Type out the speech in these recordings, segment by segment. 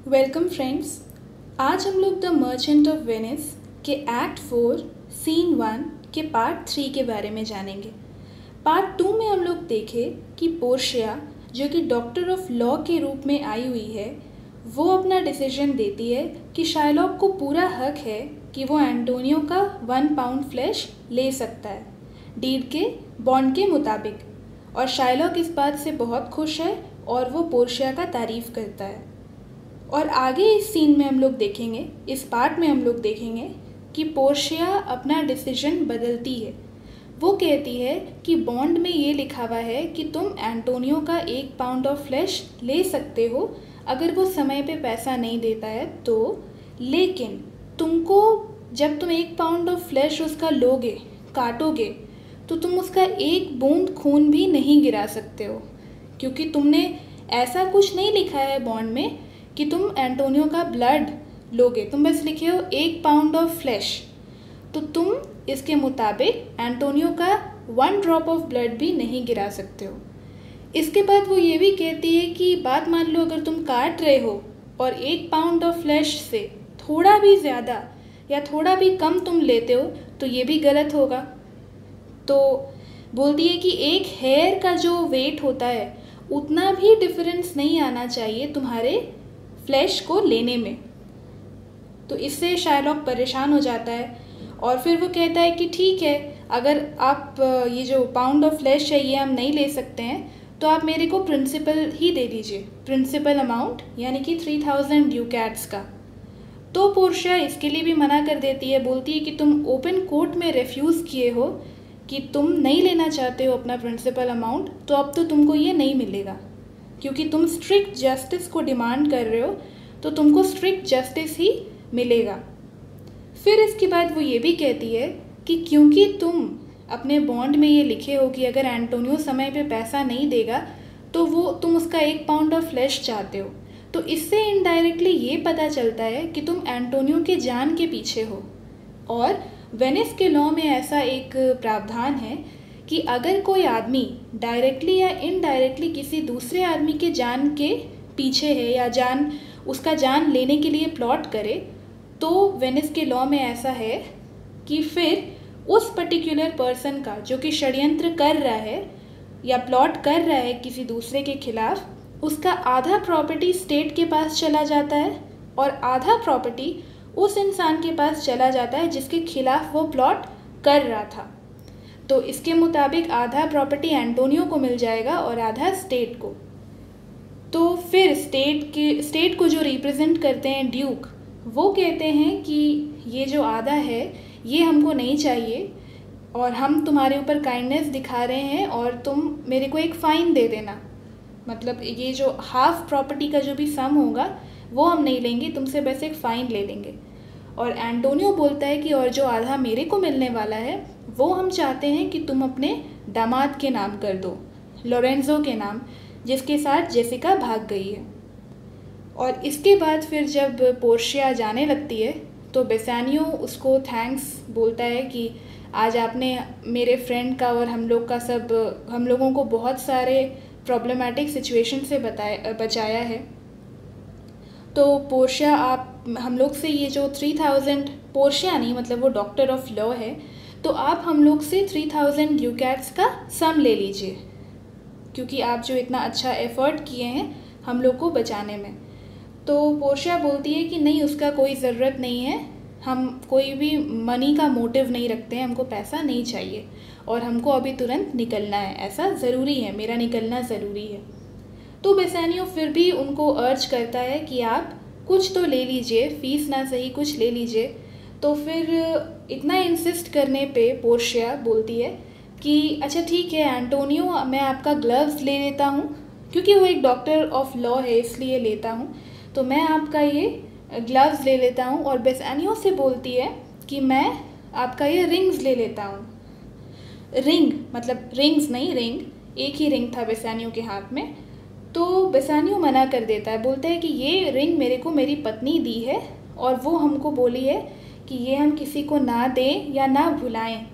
Welcome friends. आज हम लोग द मर्चेंट ऑफ वेनिस के एक्ट 4 सीन 1 के पार्ट 3 के बारे में जानेंगे। पार्ट 2 में हम लोग देखे कि पोर्शिया जो कि डॉक्टर ऑफ लॉ के रूप में आई हुई है, वो अपना डिसीजन देती है कि शाइलॉक को पूरा हक है कि वो एंटोनियो का 1 पाउंड फ्लैश ले सकता है डीड के बॉन्ड के मुताबिक। और शाइलॉक इस बात से बहुत खुश है और वो पोर्शिया का तारीफ़ करता है। और आगे इस सीन में हम लोग देखेंगे, इस पार्ट में हम लोग देखेंगे कि पोर्शिया अपना डिसीजन बदलती है। वो कहती है कि बॉन्ड में ये लिखा हुआ है कि तुम एंटोनियो का 1 पाउंड ऑफ फ्लैश ले सकते हो अगर वो समय पे पैसा नहीं देता है तो, लेकिन तुमको जब तुम 1 पाउंड ऑफ फ्लैश उसका लोगे, काटोगे, तो तुम उसका एक बूंद खून भी नहीं गिरा सकते हो, क्योंकि तुमने ऐसा कुछ नहीं लिखा है बॉन्ड में कि तुम एंटोनियो का ब्लड लोगे। तुम बस लिखे हो 1 पाउंड ऑफ फ्लैश, तो तुम इसके मुताबिक एंटोनियो का 1 ड्रॉप ऑफ ब्लड भी नहीं गिरा सकते हो। इसके बाद वो ये भी कहती है कि बात मान लो अगर तुम काट रहे हो और 1 पाउंड ऑफ फ्लैश से थोड़ा भी ज़्यादा या थोड़ा भी कम तुम लेते हो तो ये भी गलत होगा। तो बोलती है कि एक हेयर का जो वेट होता है उतना भी डिफरेंस नहीं आना चाहिए तुम्हारे फ्लैश को लेने में। तो इससे शाइलॉक परेशान हो जाता है और फिर वो कहता है कि ठीक है, अगर आप ये जो पाउंड ऑफ फ्लैश है ये हम नहीं ले सकते हैं तो आप मेरे को प्रिंसिपल ही दे दीजिए, प्रिंसिपल अमाउंट यानी कि 3000 ड्यूकैट्स का। तो पोर्शिया इसके लिए भी मना कर देती है, बोलती है कि तुम ओपन कोर्ट में रिफ्यूज़ किए हो कि तुम नहीं लेना चाहते हो अपना प्रिंसिपल अमाउंट, तो अब तो तुमको ये नहीं मिलेगा, क्योंकि तुम स्ट्रिक्ट जस्टिस को डिमांड कर रहे हो तो तुमको स्ट्रिक्ट जस्टिस ही मिलेगा। फिर इसके बाद वो ये भी कहती है कि क्योंकि तुम अपने बॉन्ड में ये लिखे हो कि अगर एंटोनियो समय पे पैसा नहीं देगा तो वो तुम उसका 1 पाउंड ऑफ फ्लैश चाहते हो, तो इससे इनडायरेक्टली ये पता चलता है कि तुम एंटोनियो के जान के पीछे हो। और वेनिस के लॉ में ऐसा एक प्रावधान है कि अगर कोई आदमी डायरेक्टली या इनडायरेक्टली किसी दूसरे आदमी के जान के पीछे है या उसका जान लेने के लिए प्लॉट करे, तो वेनिस के लॉ में ऐसा है कि फिर उस पर्टिकुलर पर्सन का जो कि षड्यंत्र कर रहा है या प्लॉट कर रहा है किसी दूसरे के खिलाफ, उसका आधा प्रॉपर्टी स्टेट के पास चला जाता है और आधा प्रॉपर्टी उस इंसान के पास चला जाता है जिसके खिलाफ वो प्लॉट कर रहा था। तो इसके मुताबिक आधा प्रॉपर्टी एंटोनियो को मिल जाएगा और आधा स्टेट को। तो फिर स्टेट को जो रिप्रेजेंट करते हैं ड्यूक, वो कहते हैं कि ये जो आधा है ये हमको नहीं चाहिए और हम तुम्हारे ऊपर काइंडनेस दिखा रहे हैं और तुम मेरे को एक फ़ाइन दे देना, मतलब ये जो हाफ प्रॉपर्टी का जो भी सम होगा वो हम नहीं लेंगे, तुमसे बस एक फ़ाइन ले लेंगे। और एंटोनियो बोलता है कि और जो आधा मेरे को मिलने वाला है वो हम चाहते हैं कि तुम अपने दामाद के नाम कर दो, लोरेंजो के नाम, जिसके साथ जेसिका भाग गई है। और इसके बाद फिर जब पोर्शिया जाने लगती है तो बेसानियो उसको थैंक्स बोलता है कि आज आपने मेरे फ्रेंड का और हम लोगों को बहुत सारे प्रॉब्लमेटिक सिचुएशन से बचाया है। तो पोर्शिया आप हम लोग से ये जो 3000, पोर्शिया नहीं मतलब वो डॉक्टर ऑफ लॉ है, तो आप हम लोग से 3000 ड्यूकैट्स का सम ले लीजिए, क्योंकि आप जो इतना अच्छा एफ़र्ट किए हैं हम लोग को बचाने में। तो पोर्शिया बोलती है कि नहीं, उसका कोई ज़रूरत नहीं है, हम कोई भी मनी का मोटिव नहीं रखते हैं, हमको पैसा नहीं चाहिए और हमको अभी तुरंत निकलना है, ऐसा ज़रूरी है, मेरा निकलना ज़रूरी है। तो बेसानियो फिर भी उनको अर्ज करता है कि आप कुछ तो ले लीजिए, फ़ीस ना सही कुछ ले लीजिए। तो फिर इतना इंसिस्ट करने पे पोर्शिया बोलती है कि अच्छा ठीक है एंटोनियो, मैं आपका ग्लव्स ले लेता हूँ, क्योंकि वो एक डॉक्टर ऑफ लॉ है इसलिए लेता हूँ, तो मैं आपका ये ग्लव्स ले लेता हूँ। और बेसानियो से बोलती है कि मैं आपका ये रिंग्स ले लेता हूँ। रिंग मतलब रिंग्स नहीं, रिंग, एक ही रिंग था बेसानियो के हाथ में। तो बेसानियो मना कर देता है, बोलता है कि ये रिंग मेरे को मेरी पत्नी दी है और वो हमको बोली है कि ये हम किसी को ना दें या ना भुलाएं।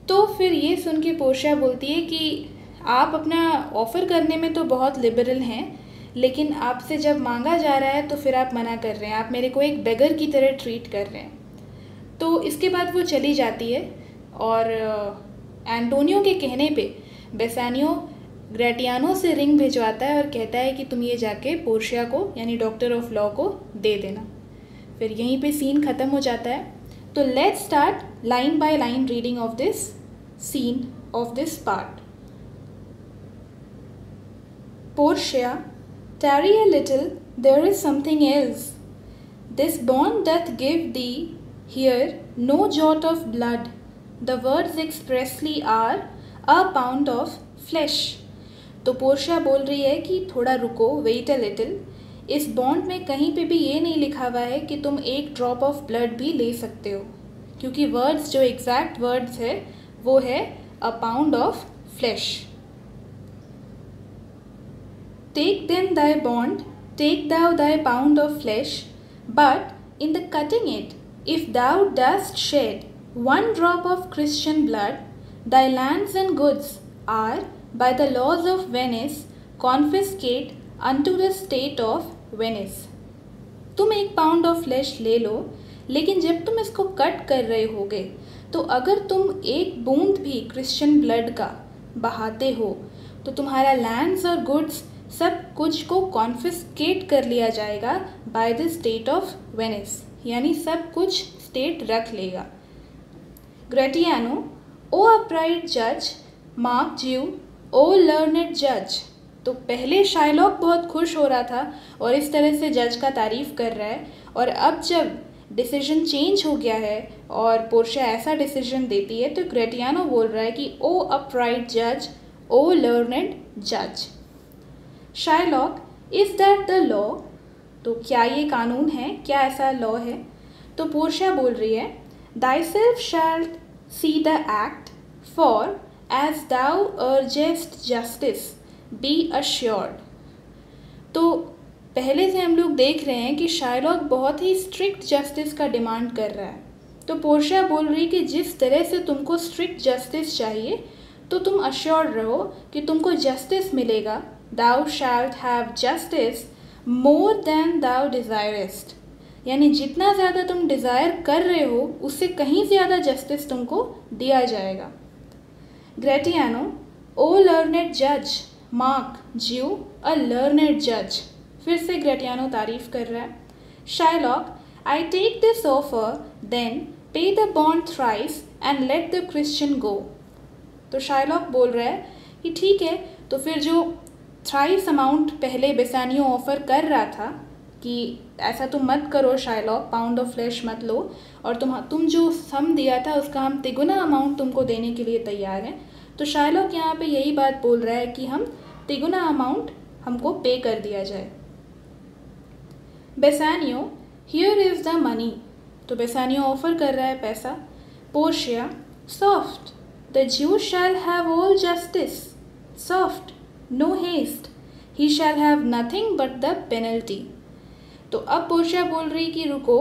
तो फिर ये सुन के पोर्शिया बोलती है कि आप अपना ऑफ़र करने में तो बहुत लिबरल हैं, लेकिन आपसे जब मांगा जा रहा है तो फिर आप मना कर रहे हैं, आप मेरे को एक बेगर की तरह ट्रीट कर रहे हैं। तो इसके बाद वो चली जाती है और एंटोनियो के कहने पे बेसानियो ग्रेटियानो से रिंग भिजवाता है और कहता है कि तुम ये जाके पोर्शिया को यानी डॉक्टर ऑफ लॉ को दे देना। फिर यहीं पे सीन ख़त्म हो जाता है। तो let's start line by line reading of this scene of this part. Portia, tarry a little, there is something else. This bond doth give thee here no jot of blood. The words expressly are a pound of flesh. तो Portia बोल रही है कि थोड़ा रुको, wait a little. इस bond में कहीं पे भी ये नहीं लिखा हुआ है कि तुम एक ड्रॉप ऑफ ब्लड भी ले सकते हो, क्योंकि वर्ड्स जो एग्जैक्ट वर्ड्स है वो है a pound of flesh. Take then thy bond, take thou thy pound of flesh, but in the cutting it, if thou dost shed one drop of Christian blood, thy lands and goods are, by the laws of Venice, confiscate unto the state of Venice. तुम एक pound of flash ले लो, लेकिन जब तुम इसको cut कर रहे होगे तो अगर तुम एक बूंद भी क्रिश्चियन ब्लड का बहाते हो तो तुम्हारा लैंड्स और गुड्स सब कुछ को कॉन्फिस्केट कर लिया जाएगा by the state of Venice, यानी सब कुछ स्टेट रख लेगा। ग्रेटियानो, ओ अपराइट जज, मार्क ज्यू, ओ लर्नेड जज। तो पहले शाइलॉक बहुत खुश हो रहा था और इस तरह से जज का तारीफ कर रहा है, और अब जब डिसीजन चेंज हो गया है और पोर्शिया ऐसा डिसीजन देती है तो ग्रेटियानो बोल रहा है कि ओ अपराइट जज, ओ लर्नेड जज। Shylock, is that the law? तो क्या ये कानून है, क्या ऐसा लॉ है? तो पोर्शिया बोल रही है, thyself shalt see the act, for as thou urgest justice, be assured। तो पहले से हम लोग देख रहे हैं कि शाइलॉक बहुत ही स्ट्रिक्ट जस्टिस का डिमांड कर रहा है। तो पोर्शिया बोल रही है कि जिस तरह से तुमको स्ट्रिक्ट जस्टिस चाहिए तो तुम अश्योर्ड रहो कि तुमको जस्टिस मिलेगा। Thou shalt have justice more than thou desirest, यानी जितना ज़्यादा तुम डिज़ायर कर रहे हो उससे कहीं ज़्यादा जस्टिस तुमको दिया जाएगा। ग्रेटियानो, ओ लर्नेड जज, मार्क ज्यू, अ लर्नेड जज। फिर से ग्रेटियानो तारीफ कर रहा है। Shylock, I take this offer, then pay the bond thrice and let the Christian go. तो शाइलॉक बोल रहा है कि ठीक है, तो फिर जो थ्राइस अमाउंट पहले बेसानियो ऑफ़र कर रहा था कि ऐसा तुम मत करो शाइलॉक, पाउंड ऑफ फ्लैश मत लो, और तुम जो सम दिया था उसका हम तिगुना अमाउंट तुमको देने के लिए तैयार हैं। तो शाइलॉक यहाँ पे यही बात बोल रहा है कि हम तिगुना अमाउंट हमको पे कर दिया जाए। बेसानियो, हियर इज़ द मनी। तो बेसानियो ऑफ़र कर रहा है पैसा। Portia, soft, the Jew shall have all justice, soft, no haste, he shall have nothing but the penalty. तो अब पोर्शिया बोल रही कि रुको,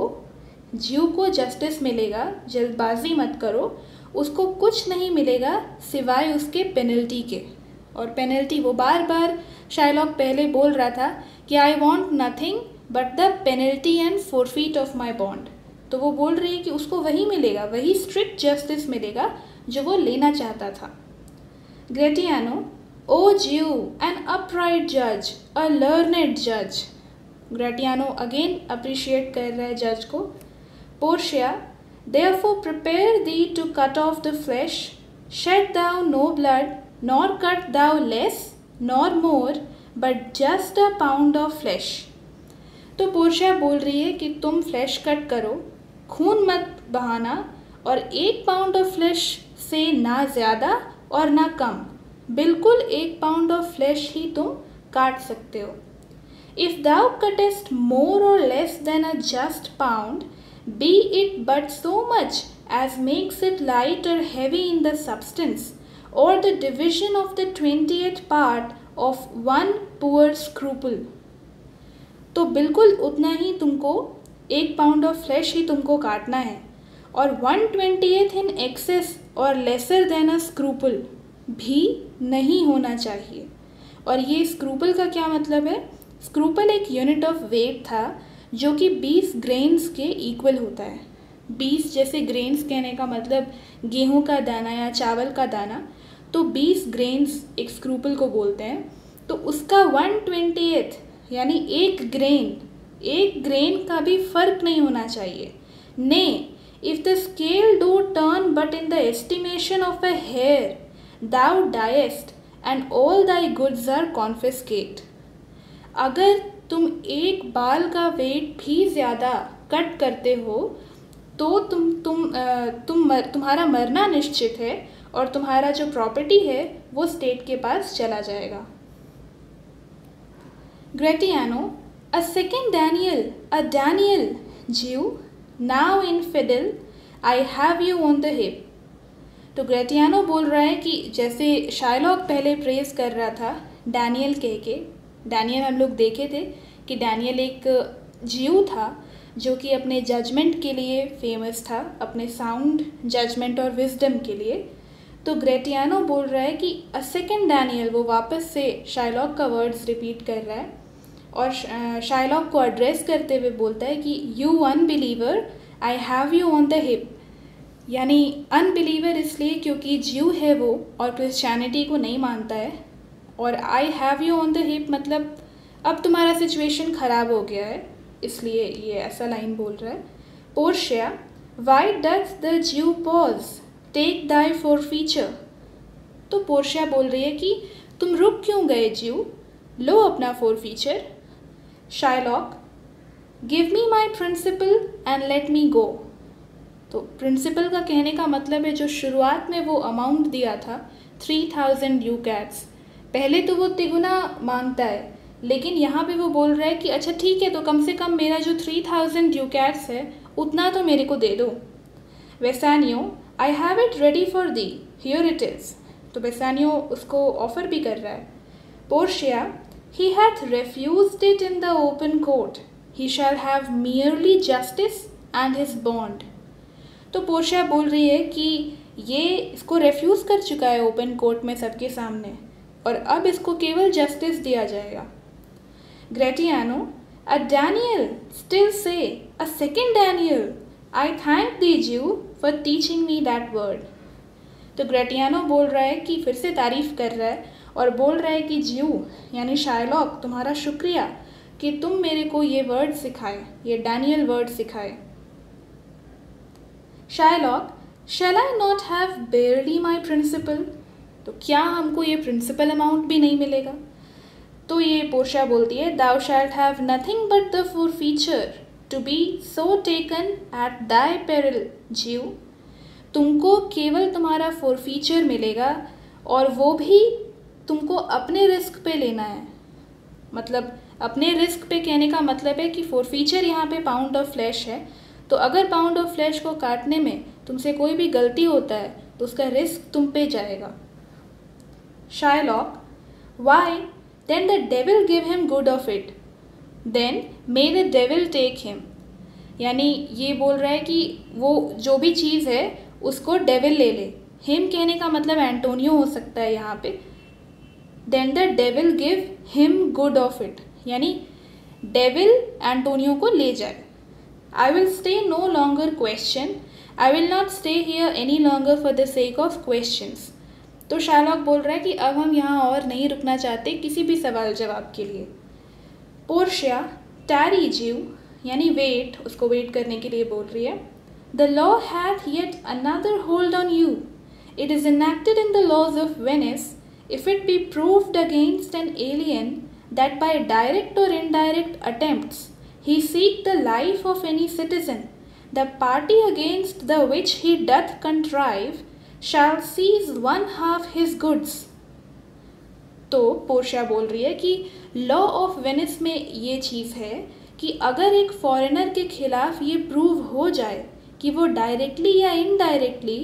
ज्यू को जस्टिस मिलेगा, जल्दबाजी मत करो, उसको कुछ नहीं मिलेगा सिवाय उसके पेनल्टी के। और पेनल्टी वो बार बार शाइलॉक पहले बोल रहा था कि I want nothing but the penalty and forfeit of my bond. तो वो बोल रही है कि उसको वही मिलेगा, वही स्ट्रिक्ट जस्टिस मिलेगा जो वो लेना चाहता था। Gratiano, O Jew, an upright judge, a learned judge। Gratiano again appreciate कर रहा है जज को। Portia, therefore prepare thee to cut off the flesh, shed thou no blood, nor cut thou less nor more, but just a pound of flesh। तो Portia बोल रही है कि तुम फ्लैश कट करो, खून मत बहाना, और एक पाउंड ऑफ फ्लैश से ना ज़्यादा और ना कम, बिल्कुल एक पाउंड ऑफ फ्लैश ही तुम काट सकते हो। If thou cutest more or less than a just pound, be it but so much as makes it light or heavy in the substance, or the division of the 20th part of one poor scruple. तो बिल्कुल उतना ही तुमको, एक pound of flash ही तुमको काटना है, और 1/20 in excess और लेसर देन अ स्क्रूपल भी नहीं होना चाहिए। और ये स्क्रूपल का क्या मतलब है? स्क्रूपल एक यूनिट ऑफ वेट था जो कि 20 ग्रेन्स के इक्वल होता है। 20 जैसे ग्रेन्स कहने का मतलब गेहूं का दाना या चावल का दाना, तो 20 ग्रेन्स एक स्क्रूपल को बोलते हैं। तो उसका 1/20 यानी एक ग्रेन का भी फर्क नहीं होना चाहिए। Nay if the scale do turn but in the estimation of a hair thou diest and all thy goods are confiscate। अगर तुम एक बाल का वेट भी ज़्यादा कट करते हो तो तुम्हारा मरना निश्चित है और तुम्हारा जो प्रॉपर्टी है वो स्टेट के पास चला जाएगा। Gratiano, a second Daniel, a Daniel, Jew, now infidel, I have you on the hip। तो ग्रेटियानो बोल रहा है कि जैसे शाइलॉक पहले प्रेज कर रहा था डैनियल कह के। डैनियल हम लोग देखे थे कि डैनियल एक ज्यू था जो कि अपने जजमेंट के लिए फेमस था, अपने साउंड जजमेंट और विजडम के लिए। तो ग्रेटियानो बोल रहा है कि अ सेकेंड डैनियल, वो वापस से शाइलॉक का वर्ड्स रिपीट कर रहा है और शाइलॉक को एड्रेस करते हुए बोलता है कि you unbeliever, I have you on the hip. यानी अनबिलीवर इसलिए क्योंकि ज्यू है वो और क्रिश्चियनिटी को नहीं मानता है, और I have you on the hip मतलब अब तुम्हारा सिचुएशन ख़राब हो गया है, इसलिए ये ऐसा लाइन बोल रहा है। Portia, why doth the Jew pause, take thy forfeiture. तो पोर्शिया बोल रही है कि तुम रुक क्यों गए ज्यू, लो अपना forfeiture. Shylock, give me my principal and let me go. तो प्रिंसिपल का कहने का मतलब है जो शुरुआत में वो अमाउंट दिया था 3000 ड्यूकैट्स, पहले तो वो तिगुना मांगता है, लेकिन यहाँ पे वो बोल रहा है कि अच्छा ठीक है, तो कम से कम मेरा जो 3000 ड्यूकैट्स है उतना तो मेरे को दे दो। Bassanio, I have it ready for thee, here it is. तो वेसानियो उसको ऑफर भी कर रहा है। Portia, he hath refused it in the open court, he shall have merely justice and his bond. तो पोर्शिया बोल रही है कि ये इसको रेफ्यूज़ कर चुका है ओपन कोर्ट में सबके सामने, और अब इसको केवल जस्टिस दिया जाएगा। ग्रेटियानो, अ Daniel still say, a second Daniel, I thank thee Jew for teaching me that word. तो ग्रेटियानो बोल रहा है कि फिर से तारीफ़ कर रहा है और बोल रहा है कि ज्यू यानी शाइलॉक, तुम्हारा शुक्रिया कि तुम मेरे को ये वर्ड सिखाए, ये डैनियल वर्ड सिखाए। Shylock, shall I not have barely my principal. तो क्या हमको ये प्रिंसिपल अमाउंट भी नहीं मिलेगा? तो ये पोर्शिया बोलती है, दाउ शैल्ट have nothing but the for feature to be so taken at Dai peril ज्यू। तुमको केवल तुम्हारा फॉर फीचर मिलेगा और वो भी तुमको अपने रिस्क पे लेना है। मतलब अपने रिस्क पे कहने का मतलब है कि फॉर फीचर यहाँ पे पाउंड ऑफ फ्लैश है, तो अगर पाउंड ऑफ फ्लैश को काटने में तुमसे कोई भी गलती होता है तो उसका रिस्क तुम पे जाएगा। Shylock, why then the devil give him good of it, then may the devil take him. यानी ये बोल रहा है कि वो जो भी चीज़ है उसको डेविल ले ले। हिम कहने का मतलब एंटोनियो हो सकता है यहाँ पे। Then the devil give him good of it, यानी डेविल एंटोनियो को ले जाए। I will stay no longer question, I will not stay here any longer for the sake of questions। तो शाइलॉक बोल रहा है कि अब हम यहाँ और नहीं रुकना चाहते किसी भी सवाल जवाब के लिए। पोर्शिया, टैरी ज्यू यानी वेट, उसको वेट करने के लिए बोल रही है। The law hath yet another hold on you, it is enacted in the laws of Venice, if it be proved against an alien that by direct or indirect attempts he seek the life of any citizen, the party against the which he doth contrive shall seize 1/2 his goods। तो Portia बोल रही है कि law of Venice में ये चीज़ है कि अगर एक फॉरेनर के खिलाफ ये प्रूव हो जाए कि वो डायरेक्टली या इनडायरेक्टली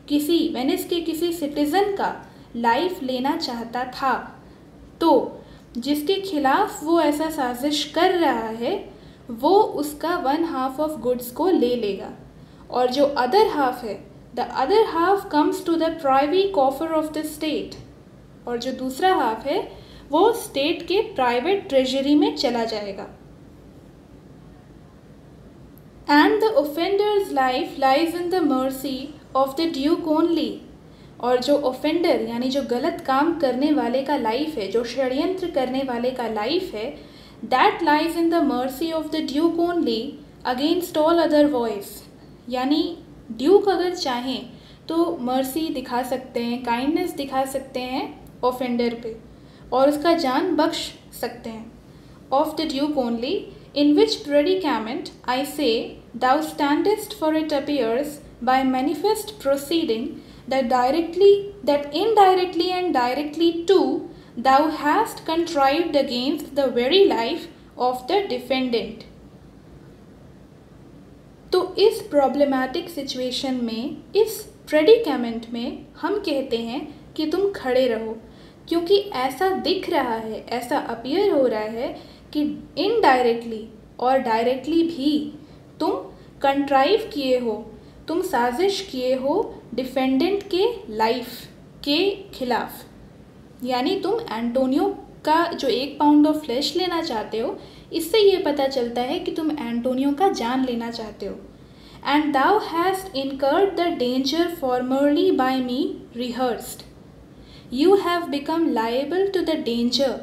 किसी वेनिस के किसी सिटीज़न का लाइफ लेना चाहता था, तो जिसके खिलाफ वो ऐसा साजिश कर रहा है वो उसका 1/2 ऑफ गुड्स को ले लेगा, और जो अदर हाफ है, the other half comes to the privy coffer of the state, और जो दूसरा हाफ है वो स्टेट के प्राइवेट ट्रेजरी में चला जाएगा। And the offenders life lies in the mercy of the Duke only, और जो ऑफेंडर यानी जो गलत काम करने वाले का लाइफ है, जो षड्यंत्र करने वाले का लाइफ है, that lies in the mercy of the Duke only against all other voice, यानी ड्यूक अगर चाहें तो मर्सी दिखा सकते हैं, काइंडनेस दिखा सकते हैं ऑफेंडर पे और उसका जान बख्श सकते हैं। Of the Duke only, in which predicament I say thou standest for it appears by manifest proceeding that indirectly and directly too thou hast contrived against the very life of the defendant। तो इस problematic situation में, इस predicament में हम कहते हैं कि तुम खड़े रहो, क्योंकि ऐसा दिख रहा है, ऐसा अपीयर हो रहा है कि इनडायरेक्टली और डायरेक्टली भी तुम कंट्राइव किए हो, तुम साजिश किए हो डिफेंडेंट के लाइफ के खिलाफ, यानी तुम एंटोनियो का जो 1 पाउंड ऑफ फ्लैश लेना चाहते हो, इससे ये पता चलता है कि तुम एंटोनियो का जान लेना चाहते हो। And thou hast incurred the danger formerly by me rehearsed, you have become liable to the danger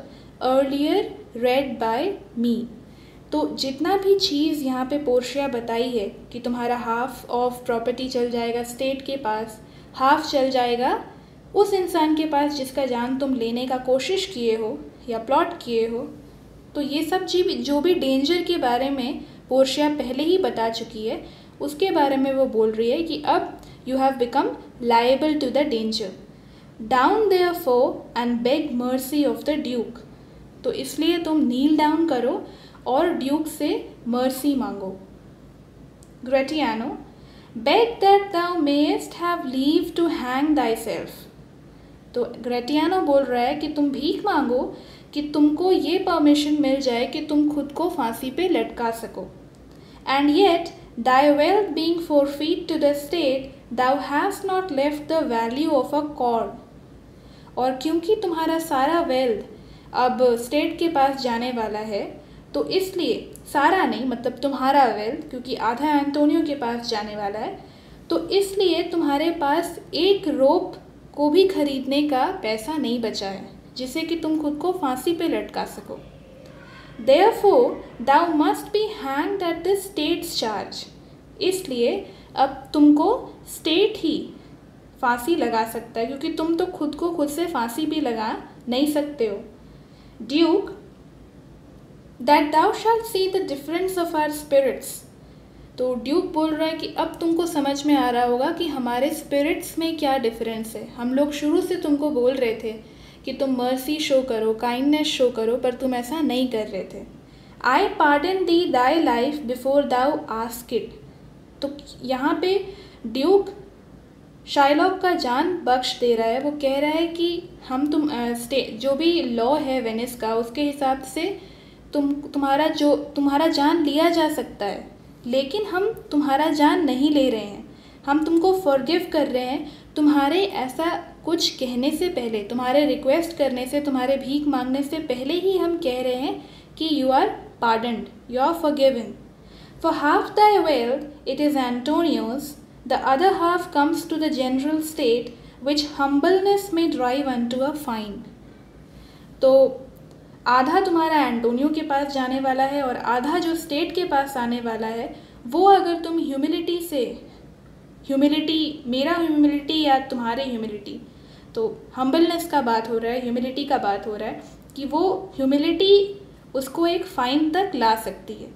earlier read by me. तो जितना भी चीज़ यहाँ पे पोर्शिया बताई है कि तुम्हारा हाफ ऑफ प्रॉपर्टी चल जाएगा स्टेट के पास, हाफ चल जाएगा उस इंसान के पास जिसका जान तुम लेने का कोशिश किए हो या प्लॉट किए हो, तो ये सब चीज़ जो भी डेंजर के बारे में पोर्शिया पहले ही बता चुकी है, उसके बारे में वो बोल रही है कि अब you have become liable to the danger. Down therefore and beg mercy of the duke, तो इसलिए तुम नील डाउन करो और ड्यूक से मर्सी मांगो। Gratiano, beg that thou mayst have leave to hang thyself, तो ग्रेटियानो बोल रहा है कि तुम भीख मांगो कि तुमको ये परमिशन मिल जाए कि तुम खुद को फांसी पे लटका सको। And yet thy wealth being forfeit to the state thou has not left the value of a cord, और क्योंकि तुम्हारा सारा वेल्थ अब स्टेट के पास जाने वाला है, तो इसलिए सारा नहीं, मतलब तुम्हारा वेल्थ, क्योंकि आधा एंटोनियो के पास जाने वाला है, तो इसलिए तुम्हारे पास एक रोप को भी खरीदने का पैसा नहीं बचा है जिससे कि तुम खुद को फांसी पे लटका सको। Therefore thou must be hanged at the state's charge, इसलिए अब तुमको स्टेट ही फांसी लगा सकता है, क्योंकि तुम तो खुद को खुद से फांसी भी लगा नहीं सकते हो। Duke, that thou shalt see the difference of our spirits, तो ड्यूक बोल रहा है कि अब तुमको समझ में आ रहा होगा कि हमारे स्पिरिट्स में क्या डिफरेंस है। हम लोग शुरू से तुमको बोल रहे थे कि तुम मर्सी शो करो, काइंडनेस शो करो, पर तुम ऐसा नहीं कर रहे थे। I pardon thee thy life before thou ask it, तो यहाँ पे ड्यूक शाइलॉक का जान बख्श दे रहा है। वो कह रहा है कि हम जो भी लॉ है वेनिस का, उसके हिसाब से तुम्हारा जान लिया जा सकता है, लेकिन हम तुम्हारा जान नहीं ले रहे हैं, हम तुमको फॉरगिव कर रहे हैं। तुम्हारे ऐसा कुछ कहने से पहले, तुम्हारे रिक्वेस्ट करने से, तुम्हारे भीख मांगने से पहले ही हम कह रहे हैं कि you are pardoned, you are forgiven. For half thy wealth it is Antonio's, the other half comes to the general state which humbleness may drive unto a fine. तो आधा तुम्हारा एंटोनियो के पास जाने वाला है और आधा जो स्टेट के पास आने वाला है, वो अगर तुम ह्यूमिलिटी से, मेरा ह्यूमिलिटी या तुम्हारे ह्यूमिलिटी, तो हम्बलनेस का बात हो रहा है, ह्यूमिलिटी का बात हो रहा है कि वो ह्यूमिलिटी उसको एक फाइन तक ला सकती है।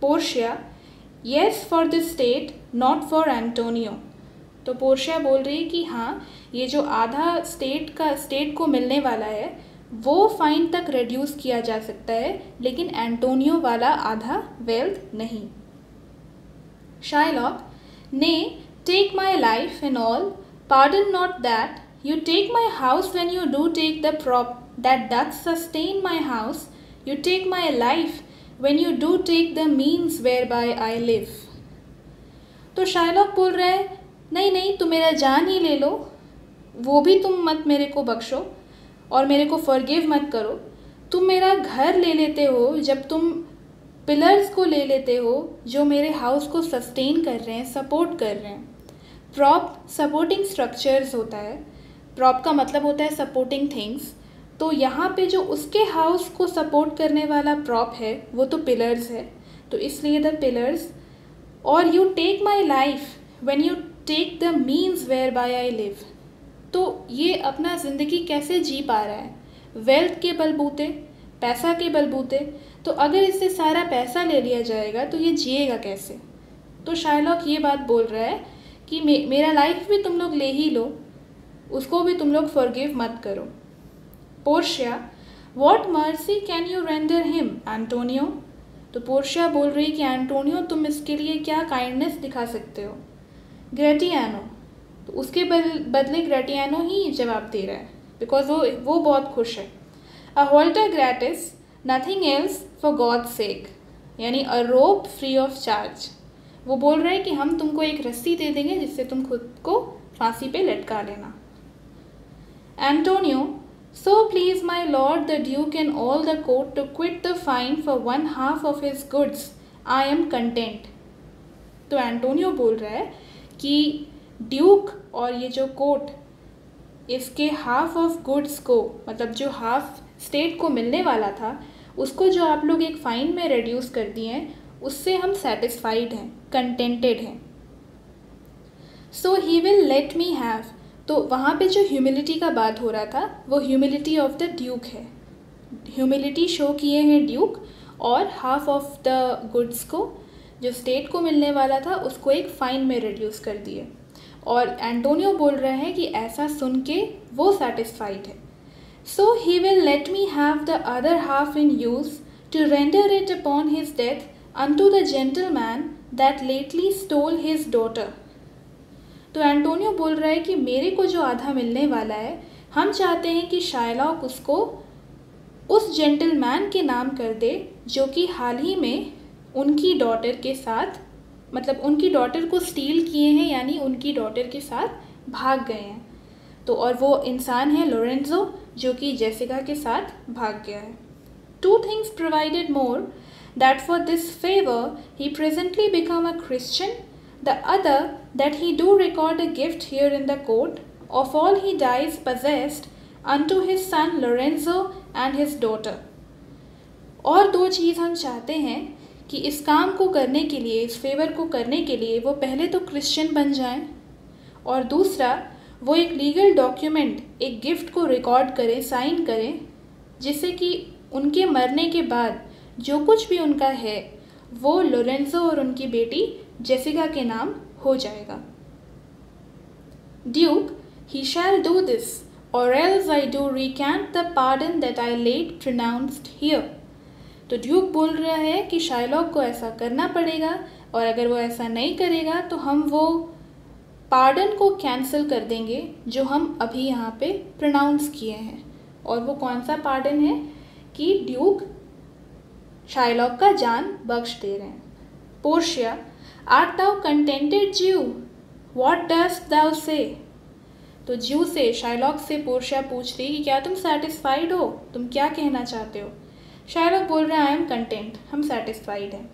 Portia, yes for the state not for Antonio, तो पोर्शिया बोल रही है कि हाँ, ये जो आधा स्टेट को मिलने वाला है वो फाइन तक रिड्यूस किया जा सकता है, लेकिन एंटोनियो वाला आधा वेल्थ नहीं। Shylock, nay take my life in all, pardon not that, you take my house when you do take the prop that doth sustain my house, you take my life when you do take the means whereby I live. तो Shylock बोल रहा है नहीं, तुम मेरा जान ही ले लो, वो भी तुम मत मेरे को बख्शो, और मेरे को फॉरगिव मत करो। तुम मेरा घर ले लेते हो, जब तुम पिलर्स को ले लेते हो जो मेरे हाउस को सस्टेन कर रहे हैं, सपोर्ट कर रहे हैं। प्रॉप सपोर्टिंग स्ट्रक्चर्स होता है, प्रॉप का मतलब होता है सपोर्टिंग थिंग्स। तो यहाँ पे जो उसके हाउस को सपोर्ट करने वाला प्रॉप है वो तो पिलर्स है, तो इसलिए द पिलर्स। और you take my life when you take the means whereby I live. तो ये अपना ज़िंदगी कैसे जी पा रहा है? वेल्थ के बलबूते, पैसा के बलबूते। तो अगर इससे सारा पैसा ले लिया जाएगा तो ये जिएगा कैसे? तो शार्लॉक ये बात बोल रहा है कि मेरा लाइफ भी तुम लोग ले ही लो, उसको भी तुम लोग फॉरगिव मत करो। Portia, what mercy can you render him Antonio. तो पोर्शिया बोल रही कि एंटोनियो तुम इसके लिए क्या काइंडनेस दिखा सकते हो? ग्रेटियानो, तो उसके बदले ग्रेटियानो ही जवाब दे रहा है, बिकॉज वो बहुत खुश है। A halter gratis nothing else for God's sake, यानी a rope free of charge. वो बोल रहे हैं कि हम तुमको एक रस्सी दे देंगे जिससे तुम खुद को फांसी पे लटका लेना। Antonio, so please my lord the duke and all the court to quit the fine for 1/2 of his goods, I am content। तो एंटोनियो बोल रहा है कि ड्यूक और ये जो कोर्ट इसके हाफ ऑफ गुड्स को, मतलब जो हाफ स्टेट को मिलने वाला था उसको जो आप लोग एक फ़ाइन में रिड्यूस कर दिए हैं, उससे हम सेटिस्फाइड हैं, कंटेंटेड हैं। So he will let me have. तो वहाँ पे जो ह्यूमिलिटी का बात हो रहा था वो ह्यूमिलिटी ऑफ द ड्यूक है। ह्यूमिलिटी शो किए हैं ड्यूक, और हाफ ऑफ द गुड्स को जो स्टेट को मिलने वाला था उसको एक फ़ाइन में रिड्यूस कर दिए। और एंटोनियो बोल रहा है कि ऐसा सुन के वो सेटिस्फाइड है। So he will let me have the other half in use to render it upon his death unto the gentleman that lately stole his daughter. तो एंटोनियो बोल रहा है कि मेरे को जो आधा मिलने वाला है, हम चाहते हैं कि शार्लॉक उसको उस जेंटलमैन के नाम कर दे जो कि हाल ही में उनकी डॉटर के साथ, मतलब उनकी डॉटर को स्टील किए हैं, यानी उनकी डॉटर के साथ भाग गए हैं। तो और वो इंसान है लोरेंजो, जो कि जेसिका के साथ भाग गया है। 2 things provided more, that for this favor he presently become a Christian, the other that he do record a gift here in the court of all he dies possessed unto his son Lorenzo and his daughter। और 2 चीज़ हम चाहते हैं कि इस काम को करने के लिए, इस फेवर को करने के लिए वो पहले तो क्रिश्चियन बन जाएं, और दूसरा वो एक लीगल डॉक्यूमेंट, एक गिफ्ट को रिकॉर्ड करें, साइन करें, जिससे कि उनके मरने के बाद जो कुछ भी उनका है वो लोरेंजो और उनकी बेटी जेसिका के नाम हो जाएगा। Duke, he shall do this, or else I do recant the pardon that I late pronounced here। तो ड्यूक बोल रहा है कि शार्लॉक को ऐसा करना पड़ेगा, और अगर वो ऐसा नहीं करेगा तो हम वो पार्डन को कैंसिल कर देंगे जो हम अभी यहाँ पे प्रोनाउंस किए हैं। और वो कौन सा पार्डन है कि ड्यूक शार्लॉक का जान बख्श दे रहे हैं। Portia, art thou contented Jew, what dost thou say। तो ज्यू से, शार्लॉक से पोर्शिया पूछ रही कि क्या तुम सेटिस्फाइड हो, तुम क्या कहना चाहते हो? शार्लॉक बोल रहा है आई एम कंटेंट, हम सेटिस्फाइड हैं।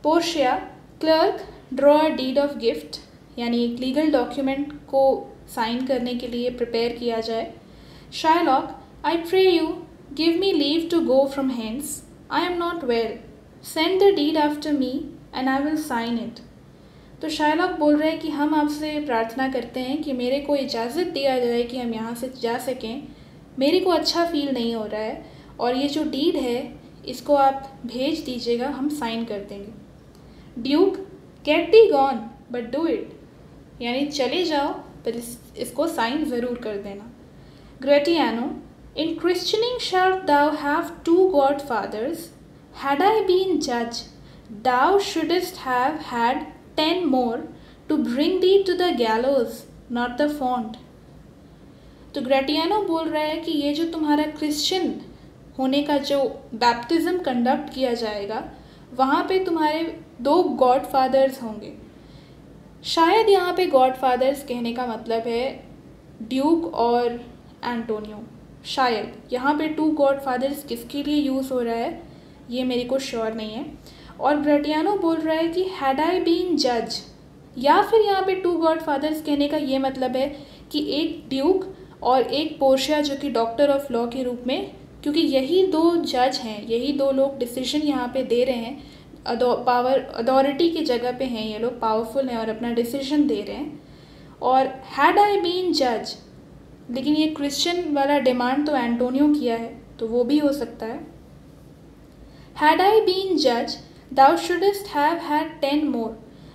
Portia, clerk draw a deed of gift, यानी एक लीगल डॉक्यूमेंट को साइन करने के लिए प्रिपेयर किया जाए। Shylock, I pray you give me leave to go from hence, I am not well, send the deed after me and I will sign it. तो Shylock बोल रहे हैं कि हम आपसे प्रार्थना करते हैं कि मेरे को इजाज़त दिया जाए कि हम यहाँ से जा सकें, मेरे को अच्छा फील नहीं हो रहा है, और ये जो डीड है इसको आप भेज दीजिएगा, हम साइन कर देंगे। Duke, get the gone but do it, यानी चले जाओ पर इसको साइन ज़रूर कर देना। ग्रेटियानो, इन क्रिश्चनिंग shalt thou have 2 godfathers, had I been judge thou shouldest have had 10 more to bring thee to the gallows, not the font। तो ग्रेटियानो बोल रहा है कि ये जो तुम्हारा क्रिश्चियन होने का जो बैप्टिज़म कंडक्ट किया जाएगा, वहाँ पे तुम्हारे 2 गॉड फादर्स होंगे। शायद यहाँ पे गॉड फादर्स कहने का मतलब है ड्यूक और एंटोनियो, शायद यहाँ पे टू गॉड फादर्स किसके लिए यूज़ हो रहा है ये मेरे को श्योर नहीं है। और ग्रेटियानो बोल रहा है कि हैड आई बीन जज, या फिर यहाँ पे टू गॉड फादर्स कहने का ये मतलब है कि एक ड्यूक और एक पोर्शिया जो कि डॉक्टर ऑफ लॉ के रूप में, क्योंकि यही दो जज हैं, यही दो लोग डिसीजन यहाँ पे दे रहे हैं, अथॉरिटी की जगह पे हैं, ये लोग पावरफुल हैं और अपना डिसीजन दे रहे हैं। और हैड आई बीन जज, लेकिन ये क्रिश्चियन वाला डिमांड तो एंटोनियो किया है, तो वो भी हो सकता है। हैड आई बीन जज दाउ शुडस्ट हैव हैड 10 मोर।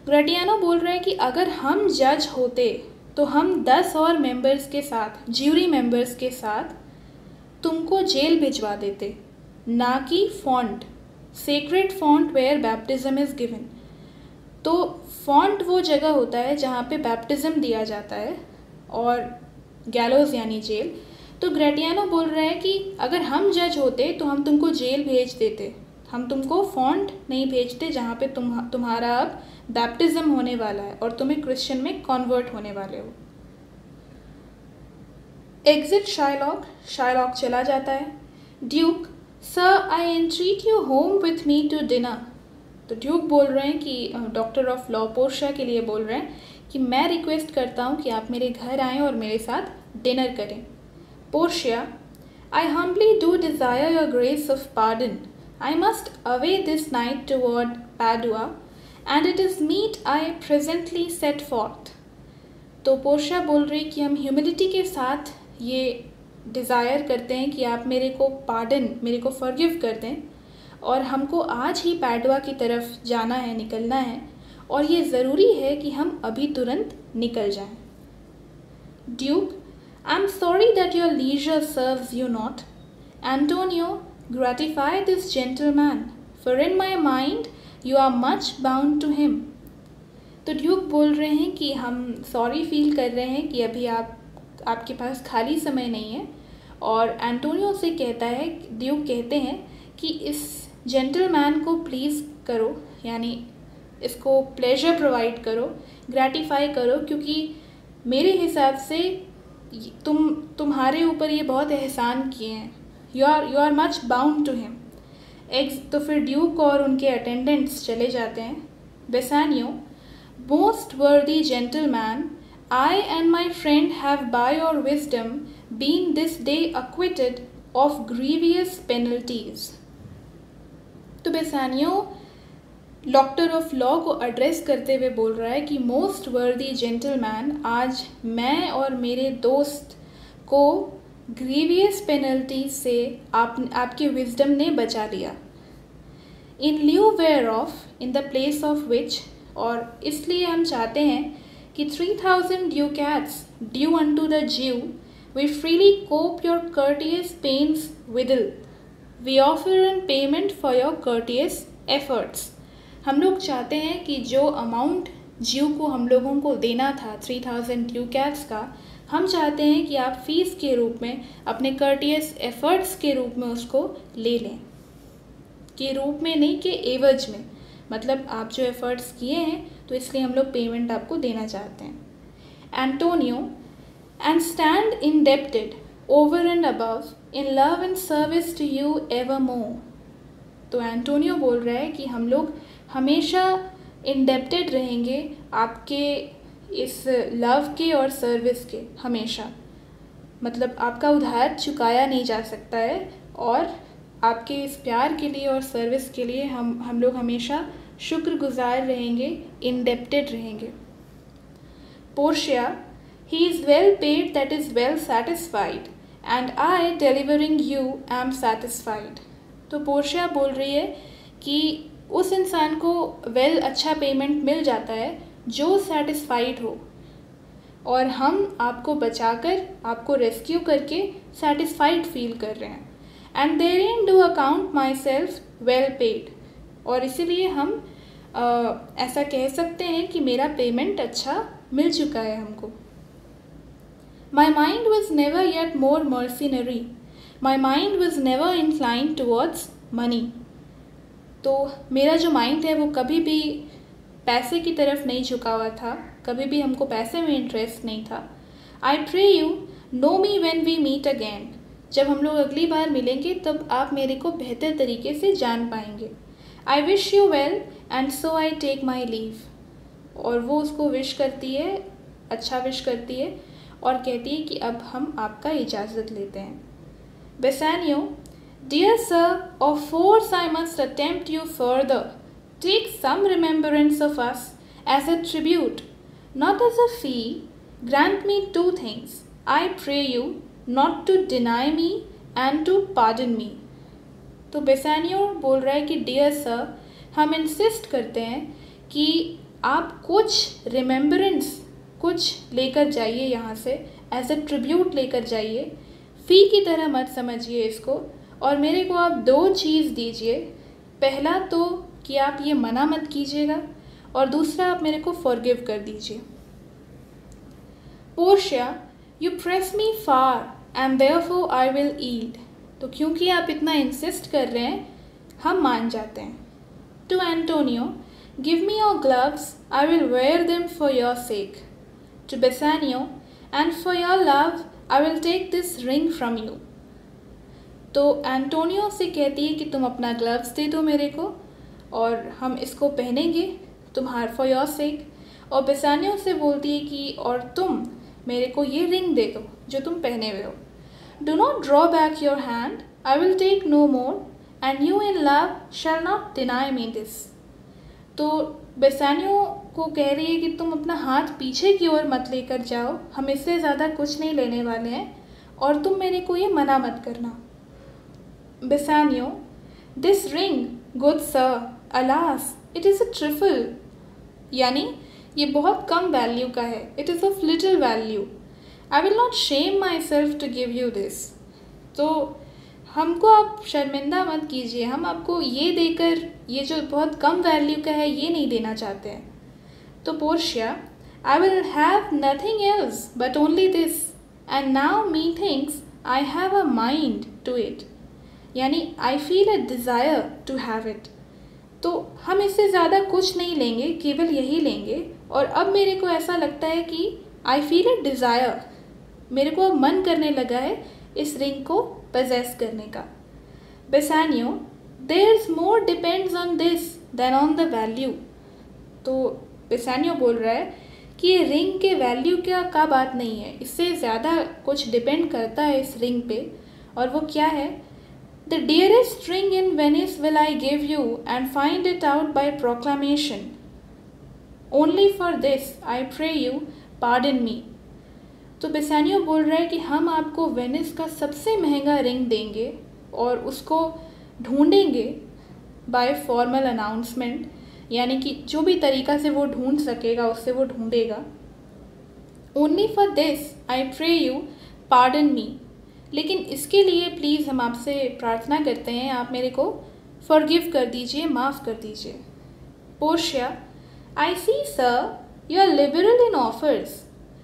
ग्रेटियानो बोल रहे हैं कि अगर हम जज होते तो हम 10 और मेंबर्स के साथ, ज्यूरी मेंबर्स के साथ तुमको जेल भिजवा देते, ना कि font, sacred font where baptism is given. तो फॉन्ट वो जगह होता है जहाँ पे बैप्टिज्म दिया जाता है, और गैलोज यानी जेल। तो ग्रेटियानो बोल रहे हैं कि अगर हम जज होते तो हम तुमको जेल भेज देते, हम तुमको फॉन्ट नहीं भेजते जहाँ पे तुम्हारा अब बैप्टिज्म होने वाला है और तुम्हें क्रिश्चियन में कन्वर्ट होने वाले हो। एग्जिट शाइलॉक, शाइलॉक चला जाता है। Duke, sir I entreat you home with me to dinner. तो ड्यूक बोल रहे हैं कि डॉक्टर ऑफ लॉ पोर्शिया के लिए बोल रहे हैं कि मैं रिक्वेस्ट करता हूँ कि आप मेरे घर आएँ और मेरे साथ डिनर करें। Portia, I humbly do desire your grace of pardon, I must away this night toward Padua and it is meet I presently set forth. तो पोर्शिया बोल रही कि हम ह्यूमिलिटी के साथ ये डिज़ायर करते हैं कि आप मेरे को पार्डन, मेरे को फॉरगिव कर दें, और हमको आज ही पैडुआ की तरफ जाना है, निकलना है, और ये ज़रूरी है कि हम अभी तुरंत निकल जाएं। Duke, I am sorry that your leisure serves you not. Antonio, gratify this gentleman, for in my mind you are much bound to him. तो ड्यूक बोल रहे हैं कि हम सॉरी फील कर रहे हैं कि अभी आपके पास खाली समय नहीं है। और एंटोनियो से कहता है, ड्यूक कहते हैं कि इस जेंटलमैन को प्लीज़ करो, यानी इसको प्लेजर प्रोवाइड करो, ग्रेटिफाई करो, क्योंकि मेरे हिसाब से तुम्हारे ऊपर ये बहुत एहसान किए हैं। You are much bound to him. तो फिर ड्यूक और उनके अटेंडेंट्स चले जाते हैं। Bassanio, most worthy gentleman, I and my friend have by your wisdom been this day acquitted of grievous penalties। तो बेसानियो डॉक्टर ऑफ लॉ को एड्रेस करते हुए बोल रहा है कि मोस्ट वर्दी जेंटलमैन, आज मैं और मेरे दोस्त को ग्रीवियस पेनल्टी से आपके विजडम ने बचा लिया। In lieu whereof, in the place of which, और इसलिए हम चाहते हैं कि 3000 ducats due unto the Jew, we freely cope your courteous pains withal. We offer in payment for your courteous efforts। हम लोग चाहते हैं कि जो अमाउंट ज्यू को हम लोगों को देना था 3000 ducats का, हम चाहते हैं कि आप फीस के रूप में, अपने courteous efforts के रूप में उसको ले लें, के रूप में नहीं, के एवज में, मतलब आप जो एफर्ट्स किए हैं तो इसलिए हम लोग पेमेंट आपको देना चाहते हैं। Antonio, and stand indebted over and above in love and service to you evermore. तो एंटोनियो बोल रहा है कि हम लोग हमेशा इंडेप्टेड रहेंगे आपके इस लव के और सर्विस के, हमेशा, मतलब आपका उधार चुकाया नहीं जा सकता है, और आपके इस प्यार के लिए और सर्विस के लिए हम लोग हमेशा शुक्रगुजार रहेंगे, इंडेप्टेड रहेंगे। Portia, he is well paid that is well satisfied and I delivering you am satisfied. तो पोर्शिया बोल रही है कि उस इंसान को अच्छा पेमेंट मिल जाता है जो सेटिस्फाइड हो, और हम आपको बचाकर, आपको रेस्क्यू करके सेटिस्फाइड फील कर रहे हैं। And therein do account my self well paid, और इसीलिए हम ऐसा कह सकते हैं कि मेरा पेमेंट अच्छा मिल चुका है हमको। My mind was never yet more mercenary, my mind was never inclined towards money. तो मेरा जो माइंड है वो कभी भी पैसे की तरफ नहीं झुका हुआ था, कभी भी हमको पैसे में इंटरेस्ट नहीं था। I pray you know me when we meet again, जब हम लोग अगली बार मिलेंगे तब आप मेरे को बेहतर तरीके से जान पाएंगे। I wish you well and so I take my leave. और वो उसको विश करती है, अच्छा विश करती है और कहती है कि अब हम आपका इजाज़त लेते हैं। Bassanio, dear sir, of course I must attempt you further. Take some remembrance of us as a tribute, not as a fee. Grant me 2 things. I pray you not to deny me and to pardon me. तो Bassanio बोल रहा है कि dear sir, हम insist करते हैं कि आप कुछ रिमेम्बरेंस कुछ लेकर जाइए यहाँ से, एज अ ट्रिब्यूट लेकर जाइए, फ़ी की तरह मत समझिए इसको। और मेरे को आप 2 चीज़ दीजिए। पहला तो कि आप ये मना मत कीजिएगा और दूसरा आप मेरे को फॉरगिव कर दीजिए। Portia, you press me far and therefore I will yield। तो क्योंकि आप इतना इंसिस्ट कर रहे हैं हम मान जाते हैं। To Antonio, give me your gloves, I will wear them for your sake. To Bassanio, and for your love I will take this ring from you. तो एंटोनियो से कहती है कि तुम अपना ग्लव्स दे दो मेरे को और हम इसको पहनेंगे तुम्हार फॉर योर सेक। और बेसानियो से बोलती है कि और तुम मेरे को ये रिंग दे दो जो तुम पहने हुए हो। Do not draw back your hand, I will take no more, and you in love shall not deny me this. तो बेसानियो को कह रही है कि तुम अपना हाथ पीछे की ओर मत लेकर जाओ, हम इससे ज़्यादा कुछ नहीं लेने वाले हैं और तुम मेरे को ये मना मत करना। Bassanio, this ring good sir, alas it is a trifle. यानी ये बहुत कम वैल्यू का है, it is of little value. I will not shame myself to give you this. तो हमको आप शर्मिंदा मत कीजिए, हम आपको ये देकर ये जो बहुत कम वैल्यू का है ये नहीं देना चाहते हैं। तो Portia, I will have nothing else but only this, and now methinks I have a mind to it. यानी I feel a desire to have it. तो हम इससे ज़्यादा कुछ नहीं लेंगे, केवल यही लेंगे। और अब मेरे को ऐसा लगता है कि आई फील अ डिज़ायर, मेरे को अब मन करने लगा है इस रिंग को पजेस करने का। Bassanio, there is more depends on this than on the value. तो बेसानियो बोल रहा है कि ये रिंग के वैल्यू का बात नहीं है, इससे ज़्यादा कुछ डिपेंड करता है इस रिंग पे। और वो क्या है? The dearest ring in Venice will I give you and find it out by proclamation. Only for this I pray you pardon me. तो बेसानियो बोल रहा है कि हम आपको वेनिस का सबसे महंगा रिंग देंगे और उसको ढूंढेंगे बाय फॉर्मल अनाउंसमेंट, यानी कि जो भी तरीका से वो ढूंढ सकेगा उससे वो ढूंढेगा। Only for this I pray you pardon me. लेकिन इसके लिए प्लीज़ हम आपसे प्रार्थना करते हैं आप मेरे को फॉरगिव कर दीजिए, माफ़ कर दीजिए। Portia, I see sir you are liberal in offers,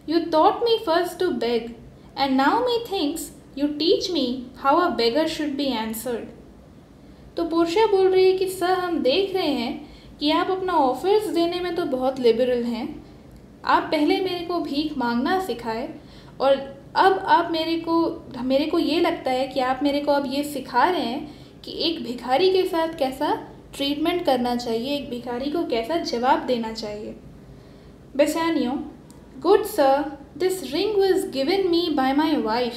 you taught me first to beg and now methinks you teach me how a beggar should be answered. तो पोर्शिया बोल रही है कि सर हम देख रहे हैं कि आप अपना ऑफर्स देने में तो बहुत लिबरल हैं, आप पहले मेरे को भीख मांगना सिखाए और अब आप मेरे को ये लगता है कि आप मेरे को अब ये सिखा रहे हैं कि एक भिखारी के साथ कैसा ट्रीटमेंट करना चाहिए, एक भिखारी को कैसा जवाब देना चाहिए। Bassanio, good sir, this ring was given me by my wife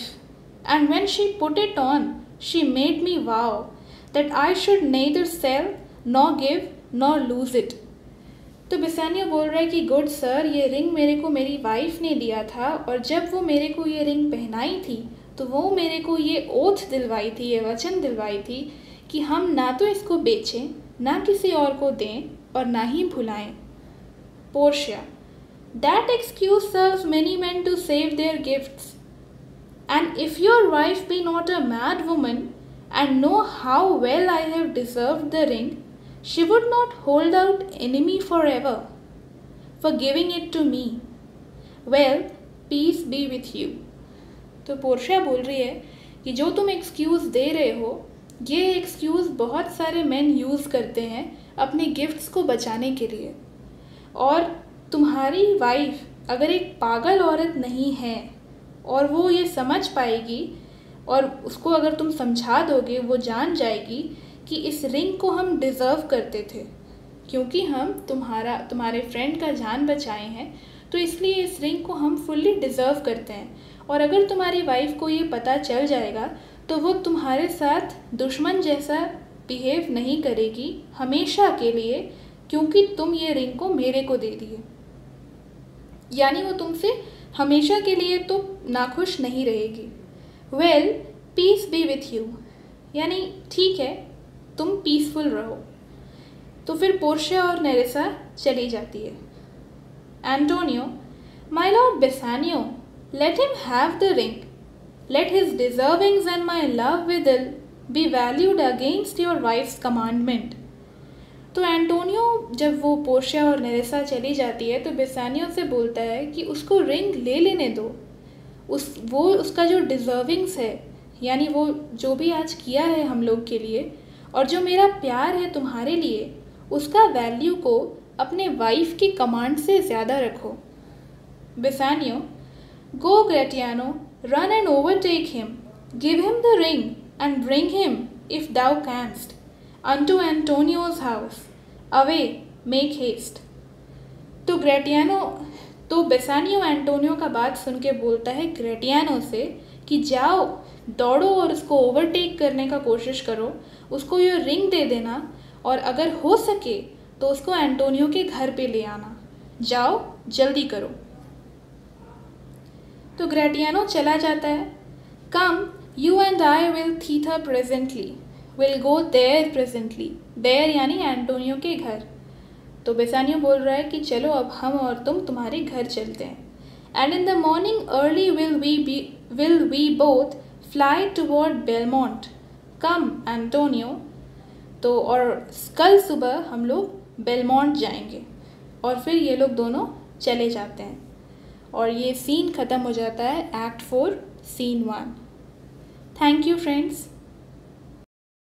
and when she put it on she made me vow that I should neither sell nor give nor lose it. तो Bassanio बोल रहा है कि good sir, ये ring मेरे को मेरी wife ने दिया था और जब वो मेरे को ये रिंग पहनाई थी तो वो मेरे को ये ओथ दिलवाई थी, ये वचन दिलवाई थी कि हम ना तो इसको बेचें, ना किसी और को दें और ना ही भुलाएं। Portia, that excuse serves many men to save their gifts, and if your wife be not a mad woman and know how well I have deserved the ring, she would not hold out enemy forever for giving it to me. Well, peace be with you. तो Portia बोल रही है कि जो तुम excuse दे रहे हो ये एक्सक्यूज़ बहुत सारे मेन यूज़ करते हैं अपने गिफ्ट्स को बचाने के लिए, और तुम्हारी वाइफ अगर एक पागल औरत नहीं है और वो ये समझ पाएगी और उसको अगर तुम समझा दोगे वो जान जाएगी कि इस रिंग को हम डिज़र्व करते थे, क्योंकि हम तुम्हारे फ्रेंड का जान बचाए हैं, तो इसलिए इस रिंग को हम फुल्ली डिज़र्व करते हैं। और अगर तुम्हारी वाइफ को ये पता चल जाएगा तो वो तुम्हारे साथ दुश्मन जैसा बिहेव नहीं करेगी हमेशा के लिए, क्योंकि तुम ये रिंग को मेरे को दे दिए। यानी वो तुमसे हमेशा के लिए तो नाखुश नहीं रहेगी। Well, peace be with you, यानी ठीक है, तुम पीसफुल रहो। तो फिर पोर्शिया और नेरेसा चली जाती है। Antonio, my lord Bassanio, let him have the ring, let his deservings and my love withal be valued against your wife's commandment. तो एंटोनियो जब वो पोर्शिया और नेरेसा चली जाती है तो बेसानियो से बोलता है कि उसको रिंग ले लेने दो, वो उसका जो डिज़र्विंग्स है, यानी वो जो भी आज किया है हम लोग के लिए और जो मेरा प्यार है तुम्हारे लिए, उसका वैल्यू को अपने वाइफ की कमांड से ज़्यादा रखो। Bassanio, go Gratiano, run and overtake him, give him the ring and bring him if thou canst unto Antonio's house, away, make haste। तो बेसानियो एंटोनियो का बात सुन के बोलता है ग्रेटियानो से कि जाओ, दौड़ो और उसको ओवरटेक करने का कोशिश करो, उसको ये रिंग दे देना और अगर हो सके तो उसको एंटोनियो के घर पे ले आना। जाओ, जल्दी करो। तो ग्रेटियानो चला जाता है। Come, you and I will thither presently, will go there presently. There यानी एंटोनियो के घर। तो बेसानियो बोल रहा है कि चलो अब हम और तुम तुम्हारे घर चलते हैं। And in the morning early will we both fly toward Belmont. Come Antonio. तो और कल सुबह हम लोग बेलमोंट जाएंगे। और फिर ये लोग दोनों चले जाते हैं और ये सीन ख़त्म हो जाता है act 4 scene 1। Thank you friends.